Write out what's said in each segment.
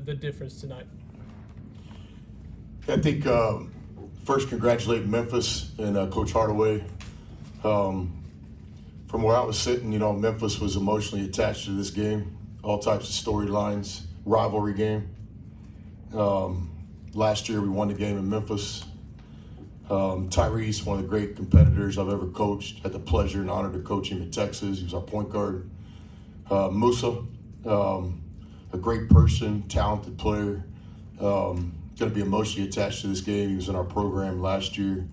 the difference tonight? I think first congratulate Memphis and Coach Hardaway. From where I was sitting, Memphis was emotionally attached to this game. All types of storylines, rivalry game. Last year we won the game in Memphis. Tyrese, one of the great competitors I've ever coached, had the pleasure and honor to coach him in Texas. He was our point guard. Musa, a great person, talented player. Going to be emotionally attached to this game. He was in our program last year.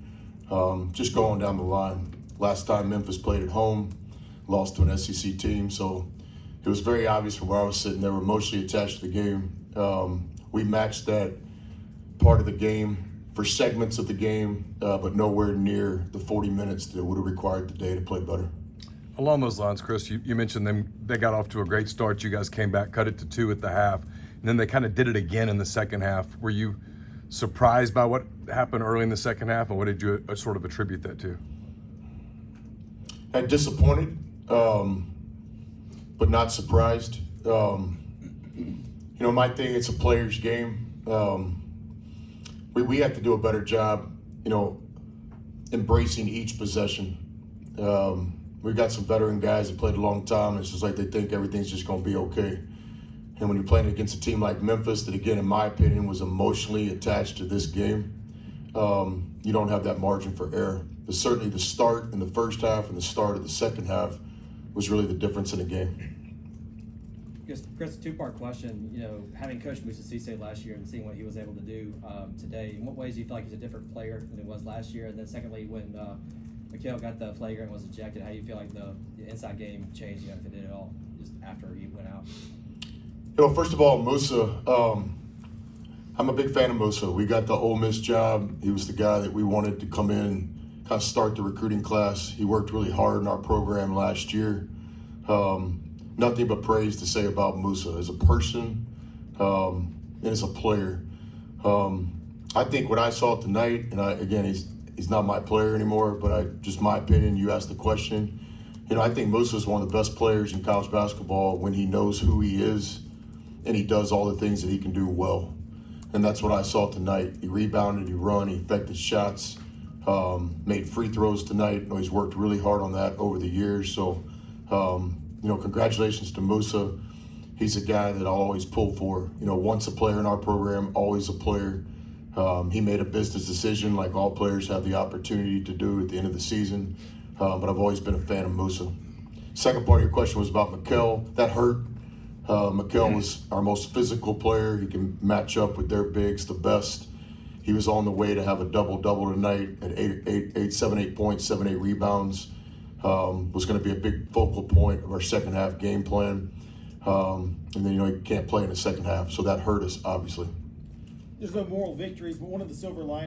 Just going down the line. Last time Memphis played at home, lost to an SEC team. So it was very obvious from where I was sitting. They were emotionally attached to the game. We matched that part of the game for segments of the game, but nowhere near the 40 minutes that it would have required today to play better. Along those lines, Chris, you mentioned them. They got off to a great start. You guys came back, cut it to 2 at the half, and then they kind of did it again in the second half. Were you surprised by what happened early in the second half, and what did you sort of attribute that to? I'm disappointed, but not surprised. My thing, it's a player's game. We have to do a better job, embracing each possession. We've got some veteran guys that played a long time. It's just like they think everything's just going to be okay. And when you're playing against a team like Memphis, that again, in my opinion, was emotionally attached to this game, you don't have that margin for error. But certainly the start in the first half and the start of the second half was really the difference in the game. Chris, a two-part question. Having coached Moussa Cisse last year and seeing what he was able to do today, in what ways do you feel like he's a different player than he was last year? And then secondly, when Mikal got the flagrant and was ejected, how do you feel like the inside game changed, if it did at all, just after he went out? First of all, Musa, I'm a big fan of Musa. We got the Ole Miss job. He was the guy that we wanted to come in, kind of start the recruiting class. He worked really hard in our program last year. Nothing but praise to say about Musa as a person and as a player. I think what I saw tonight, and he's not my player anymore, but just my opinion, you asked the question. I think Musa is one of the best players in college basketball when he knows who he is and he does all the things that he can do well. And that's what I saw tonight. He rebounded, he run, he affected shots, made free throws tonight. He's worked really hard on that over the years. So, congratulations to Musa. He's a guy that I'll always pull for. Once a player in our program, always a player. He made a business decision like all players have the opportunity to do at the end of the season. But I've always been a fan of Musa. Second part of your question was about Mikal. That hurt. Mikal was our most physical player. He can match up with their bigs the best. He was on the way to have a double-double tonight at 8 points, 7, 8 rebounds. Was going to be a big focal point of our second half game plan. And then, he can't play in the second half. So that hurt us, obviously. There's no moral victories, but one of the silver linings